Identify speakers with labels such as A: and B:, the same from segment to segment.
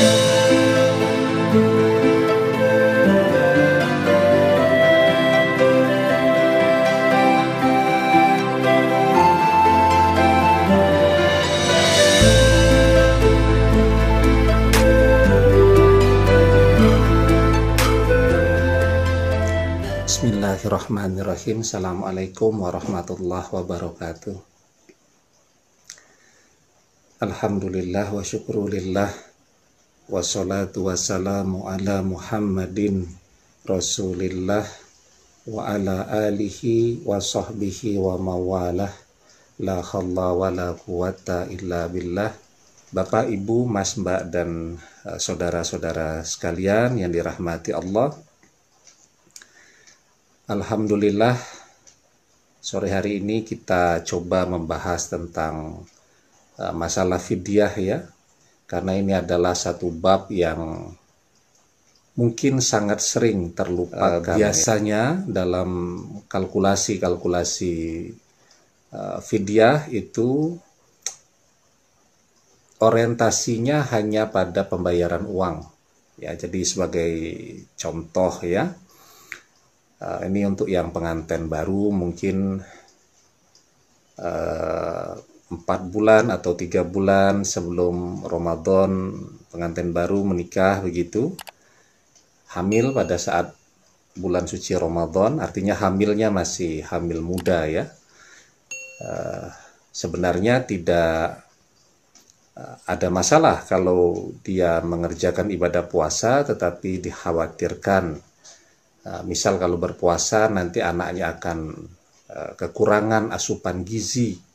A: Bismillahirrahmanirrahim. Assalamualaikum warahmatullahi wabarakatuh. Alhamdulillah wa syukrulillah, wassalatu wassalamu ala Muhammadin Rasulillah wa ala alihi wa sahbihi wa mawalah, la khalla wa la quwata illa billah. Bapak, Ibu, Mas, Mbak, dan saudara-saudara sekalian yang dirahmati Allah, alhamdulillah, sore hari ini kita coba membahas tentang masalah fidyah ya, karena ini adalah satu bab yang mungkin sangat sering terlupakan. Biasanya dalam kalkulasi fidyah itu orientasinya hanya pada pembayaran uang ya. Jadi sebagai contoh ya, ini untuk yang pengantin baru mungkin 4 bulan atau 3 bulan sebelum Ramadan pengantin baru menikah begitu, hamil pada saat bulan suci Ramadan, artinya hamilnya masih hamil muda ya. Sebenarnya tidak ada masalah kalau dia mengerjakan ibadah puasa, tetapi dikhawatirkan misal kalau berpuasa nanti anaknya akan kekurangan asupan gizi,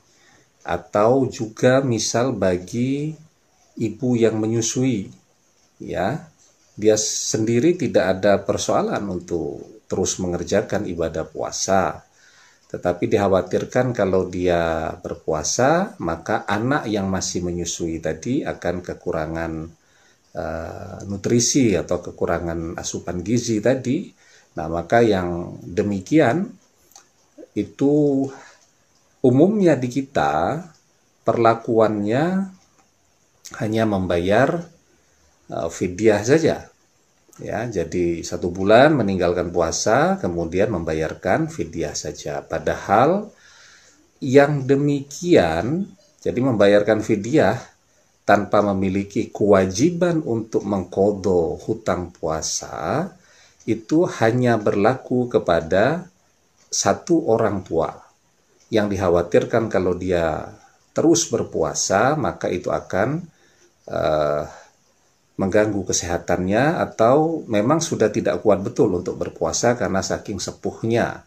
A: atau juga misal bagi ibu yang menyusui ya, dia sendiri tidak ada persoalan untuk terus mengerjakan ibadah puasa, tetapi dikhawatirkan kalau dia berpuasa maka anak yang masih menyusui tadi akan kekurangan nutrisi atau kekurangan asupan gizi tadi. Nah, maka yang demikian itu umumnya di kita perlakuannya hanya membayar fidyah saja ya. Jadi 1 bulan meninggalkan puasa kemudian membayarkan fidyah saja. Padahal yang demikian, jadi membayarkan fidyah tanpa memiliki kewajiban untuk mengqadha hutang puasa, itu hanya berlaku kepada satu orang tua yang dikhawatirkan kalau dia terus berpuasa maka itu akan mengganggu kesehatannya, atau memang sudah tidak kuat betul untuk berpuasa karena saking sepuhnya.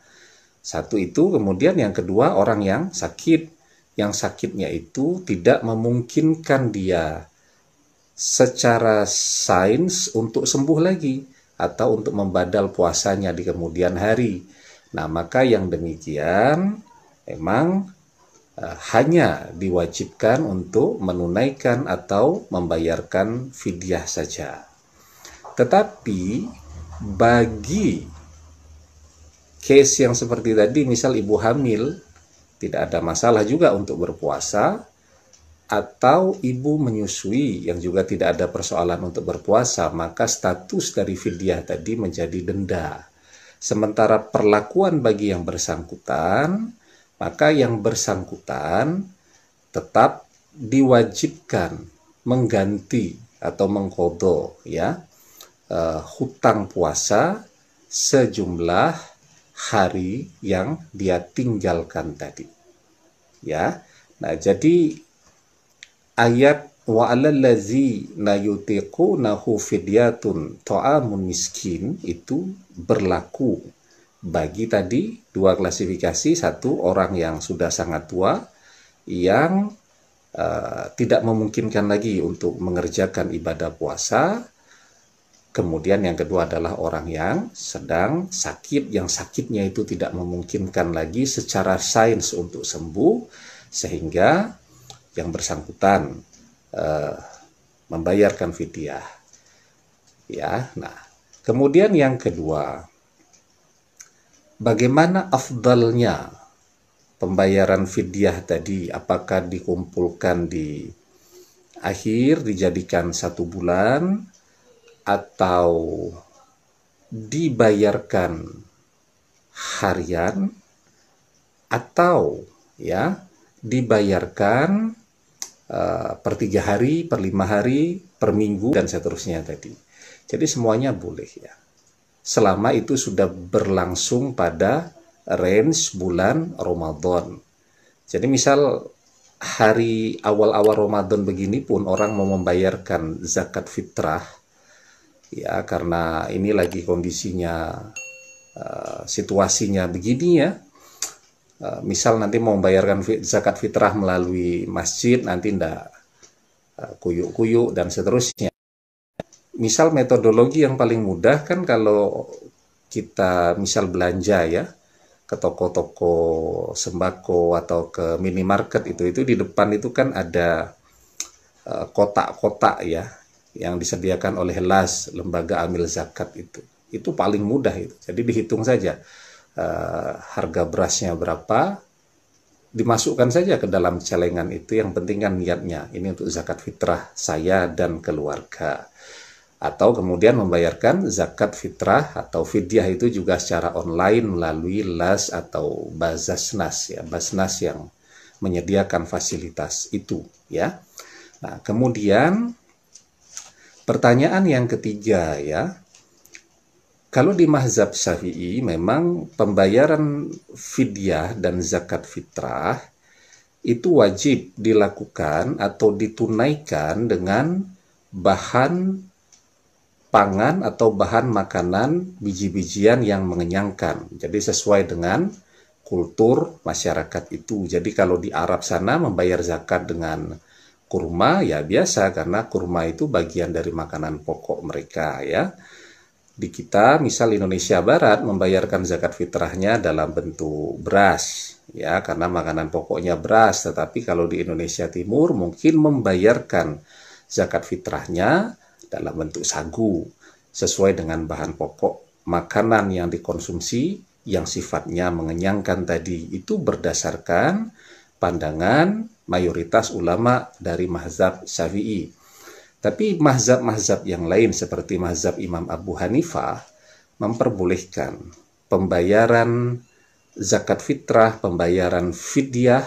A: Satu itu. Kemudian yang kedua, orang yang sakit, yang sakitnya itu tidak memungkinkan dia secara sains untuk sembuh lagi atau untuk membadal puasanya di kemudian hari. Nah, maka yang demikian memang hanya diwajibkan untuk menunaikan atau membayarkan fidyah saja. Tetapi bagi case yang seperti tadi, misal ibu hamil, tidak ada masalah juga untuk berpuasa, atau ibu menyusui yang juga tidak ada persoalan untuk berpuasa, maka status dari fidyah tadi menjadi denda. Sementara perlakuan bagi yang bersangkutan, maka yang bersangkutan tetap diwajibkan mengganti atau mengqadha ya hutang puasa sejumlah hari yang dia tinggalkan tadi ya. Nah, jadi ayat wa 'alal ladzina yutiqunahu fidyatun ta'amun miskin itu berlaku bagi tadi 2 klasifikasi. Satu, orang yang sudah sangat tua yang tidak memungkinkan lagi untuk mengerjakan ibadah puasa. Kemudian yang kedua adalah orang yang sedang sakit, yang sakitnya itu tidak memungkinkan lagi secara sains untuk sembuh, sehingga yang bersangkutan membayarkan fidyah ya. Nah, kemudian yang kedua, bagaimana afdalnya pembayaran fidyah tadi? Apakah dikumpulkan di akhir dijadikan 1 bulan, atau dibayarkan harian, atau ya dibayarkan per 3 hari, per 5 hari, per minggu, dan seterusnya tadi. Jadi semuanya boleh ya, selama itu sudah berlangsung pada range bulan Ramadan. Jadi misal hari awal-awal Ramadan begini pun orang mau membayarkan zakat fitrah, ya karena ini lagi kondisinya, situasinya begini ya. Misal nanti mau membayarkan zakat fitrah melalui masjid, nanti ndak kuyuk-kuyuk dan seterusnya. Misal metodologi yang paling mudah kan kalau kita misal belanja ya ke toko-toko sembako atau ke minimarket, itu di depan itu kan ada kotak-kotak ya yang disediakan oleh LAS, Lembaga Amil Zakat itu paling mudah itu. Jadi dihitung saja harga berasnya berapa, dimasukkan saja ke dalam celengan itu, yang penting kan niatnya ini untuk zakat fitrah saya dan keluarga. Atau kemudian membayarkan zakat fitrah atau fidyah itu juga secara online melalui LAS atau Bazasnas ya, Basnas yang menyediakan fasilitas itu ya. Nah, kemudian pertanyaan yang ketiga ya, kalau di mazhab Syafi'i memang pembayaran fidyah dan zakat fitrah itu wajib dilakukan atau ditunaikan dengan bahan pangan atau bahan makanan biji-bijian yang mengenyangkan. Jadi sesuai dengan kultur masyarakat itu. Jadi kalau di Arab sana membayar zakat dengan kurma ya biasa, karena kurma itu bagian dari makanan pokok mereka ya. Di kita, misal Indonesia Barat, membayarkan zakat fitrahnya dalam bentuk beras, ya, karena makanan pokoknya beras. Tetapi kalau di Indonesia Timur mungkin membayarkan zakat fitrahnya dalam bentuk sagu, sesuai dengan bahan pokok makanan yang dikonsumsi, yang sifatnya mengenyangkan tadi. Itu berdasarkan pandangan mayoritas ulama dari mazhab Syafi'i. Tapi mazhab-mazhab yang lain seperti mazhab Imam Abu Hanifah memperbolehkan pembayaran zakat fitrah, pembayaran fidyah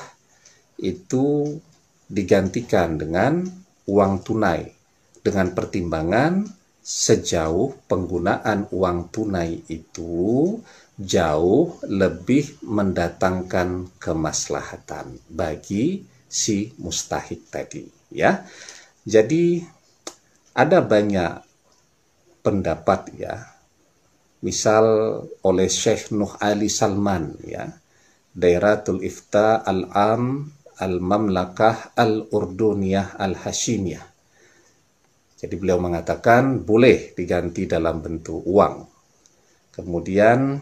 A: itu digantikan dengan uang tunai, dengan pertimbangan sejauh penggunaan uang tunai itu jauh lebih mendatangkan kemaslahatan bagi si mustahik tadi ya. Jadi ada banyak pendapat ya, misal oleh Syekh Nuh Ali Salman ya, Dairatul Ifta Al-Am Al-Mamlakah Al-Urduniyah Al-Hashimiyah. Jadi beliau mengatakan boleh diganti dalam bentuk uang. Kemudian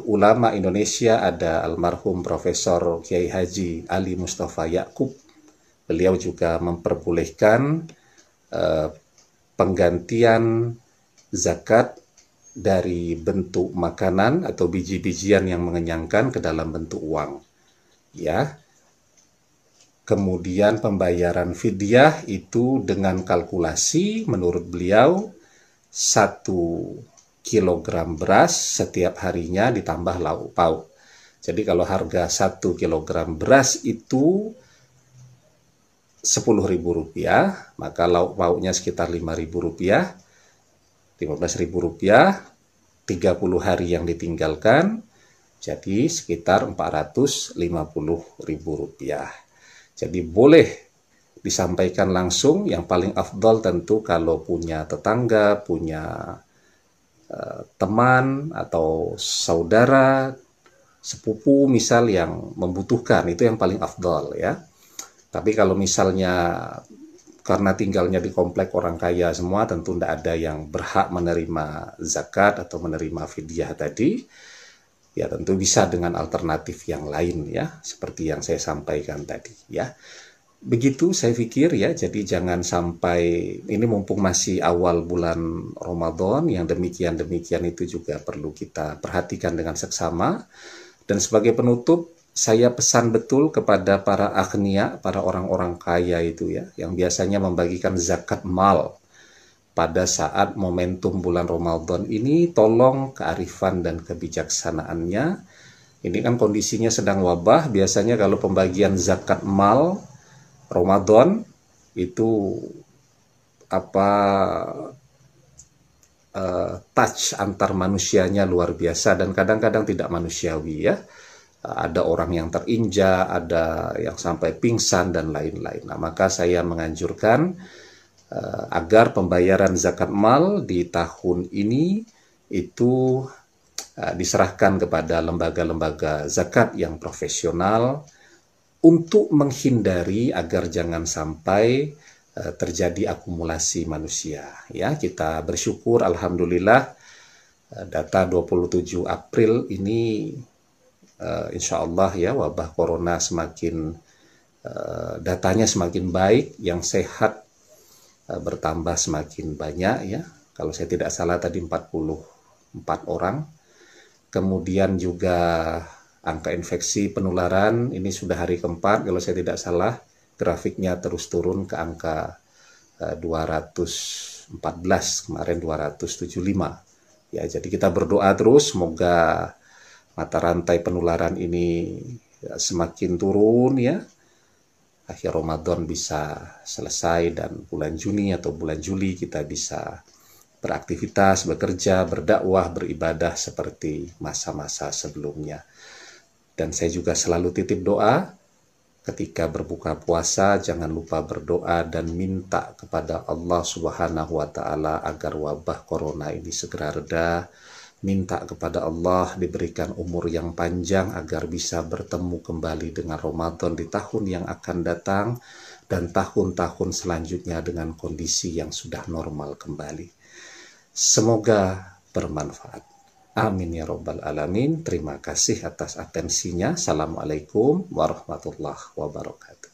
A: ulama Indonesia ada almarhum Profesor Kiai Haji Ali Mustafa Yakub. Beliau juga memperbolehkan penggantian zakat dari bentuk makanan atau biji-bijian yang mengenyangkan ke dalam bentuk uang. Ya. Kemudian pembayaran fidyah itu dengan kalkulasi menurut beliau 1 kilogram beras setiap harinya ditambah lauk pauk. Jadi kalau harga 1 kilogram beras itu Rp10.000, maka lauk pauknya sekitar Rp5.000, Rp15.000, 30 hari yang ditinggalkan, jadi sekitar Rp450.000. Jadi boleh disampaikan langsung, yang paling afdal tentu kalau punya tetangga, punya teman atau saudara, sepupu misal yang membutuhkan, itu yang paling afdal ya. Tapi kalau misalnya karena tinggalnya di komplek orang kaya semua, tentu tidak ada yang berhak menerima zakat atau menerima fidyah tadi. Ya tentu bisa dengan alternatif yang lain ya, seperti yang saya sampaikan tadi ya. Begitu saya pikir ya, jadi jangan sampai, ini mumpung masih awal bulan Ramadan, yang demikian-demikian itu juga perlu kita perhatikan dengan seksama. Dan sebagai penutup, saya pesan betul kepada para aghnia, para orang-orang kaya itu ya, yang biasanya membagikan zakat mal pada saat momentum bulan Ramadan ini, tolong kearifan dan kebijaksanaannya. Ini kan kondisinya sedang wabah, biasanya kalau pembagian zakat mal Ramadan itu touch antar manusianya luar biasa dan kadang-kadang tidak manusiawi ya. Ada orang yang terinjak, ada yang sampai pingsan dan lain-lain. Nah, maka saya menganjurkan agar pembayaran zakat mal di tahun ini itu diserahkan kepada lembaga-lembaga zakat yang profesional untuk menghindari agar jangan sampai terjadi akumulasi manusia. Ya, kita bersyukur alhamdulillah data 27 April ini insya Allah ya, wabah corona semakin datanya semakin baik, yang sehat bertambah semakin banyak ya. Kalau saya tidak salah tadi 44 orang. Kemudian juga angka infeksi penularan ini sudah hari keempat kalau saya tidak salah, grafiknya terus turun ke angka 214, kemarin 275. Ya, jadi kita berdoa terus semoga mata rantai penularan ini semakin turun ya. Akhir Ramadan bisa selesai dan bulan Juni atau bulan Juli kita bisa beraktivitas, bekerja, berdakwah, beribadah seperti masa-masa sebelumnya. Dan saya juga selalu titip doa ketika berbuka puasa, jangan lupa berdoa dan minta kepada Allah Subhanahu wa Ta'ala agar wabah corona ini segera reda. Minta kepada Allah diberikan umur yang panjang agar bisa bertemu kembali dengan Ramadan di tahun yang akan datang dan tahun-tahun selanjutnya dengan kondisi yang sudah normal kembali. Semoga bermanfaat. Amin ya Rabbal Alamin. Terima kasih atas atensinya. Assalamualaikum warahmatullahi wabarakatuh.